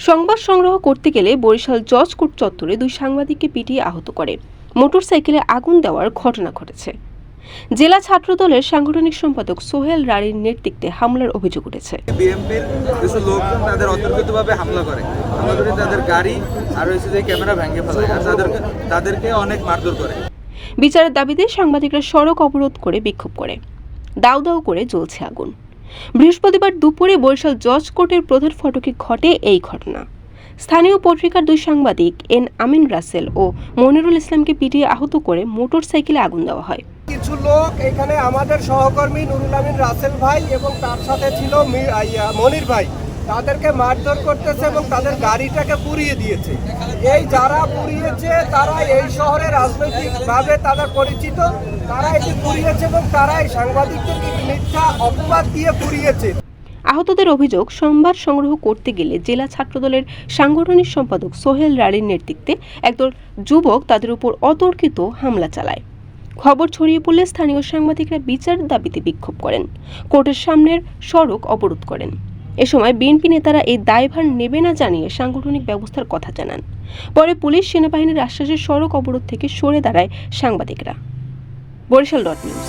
সংবাদ সংগ্রহ করতে গেলে বরিশাল জজ কোর্ট চত্বরে দুই সাংবাদিককে পিটিয়ে আহত করে মোটরসাইকেলে আগুন দেওয়ার ঘটনা ঘটেছে। জেলা ছাত্রদলের সাংগঠনিক সম্পাদক সোহেল রানীর নেতৃত্বে হামলার অভিযোগ উঠেছে। বিএমপির কিছু লোকজন তাদের অতর্কিতভাবে হামলা করে তাদের গাড়ি আর যে ক্যামেরা ভেঙে ফেলায় আর তাদেরকে অনেক মারধর করে। বিচারের দাবিতে সাংবাদিকরা সড়ক অবরোধ করে বিক্ষোভ করে। দাউ দাউ করে জ্বলছে আগুন। বৃহস্পতিবার দুপুরে বরিশাল জজ কোর্টের প্রধান ফটকে ঘটে এই ঘটনা। স্থানীয় পত্রিকার দুই সাংবাদিক এন আমিন রাসেল ও মনিরুল ইসলামকে পিটিয়ে আহত করে মোটরসাইকেলে আগুন দেওয়া হয়। কিছু লোক এখানে আমাদের সহকর্মী নুরুল আমিন রাসেল ভাই এবং তার সাথে ছিল মনির ভাই, তাদেরকে মারধর করতেছে এবং তাদের গাড়িটাকে পুড়িয়ে দিয়েছে। এই যারা পুড়িয়েছে তারা এই শহরে রাজনৈতিকভাবে তারা পরিচিত, তারা এটি পুড়িয়েছে এবং তারা এই সাংবাদিকদেরকে মিথ্যা অপবাদ দিয়ে পুড়িয়েছে। আহতদের অভিযোগ, সংবাদ সংগ্রহ করতে গেলে জেলা ছাত্রদলের সাংগঠনিক সম্পাদক সোহেল রানীর নেতৃত্বে একদল যুবক তাদের উপর অতর্কিত হামলা চালায়। খবর ছড়িয়ে পড়লে স্থানীয় সাংবাদিকরা বিচারের দাবিতে বিক্ষোভ করেন, কোর্টের সামনের সড়ক অবরোধ করেন। এ সময় বিএনপি নেতারা এই দায়ভার নেবে না জানিয়ে সাংগঠনিক ব্যবস্থার কথা জানান। পরে পুলিশ সেনাবাহিনীর আশ্বাসে সড়ক অবরোধ থেকে সরে দাঁড়ায় সাংবাদিকরা। বরিশাল.নিউজ।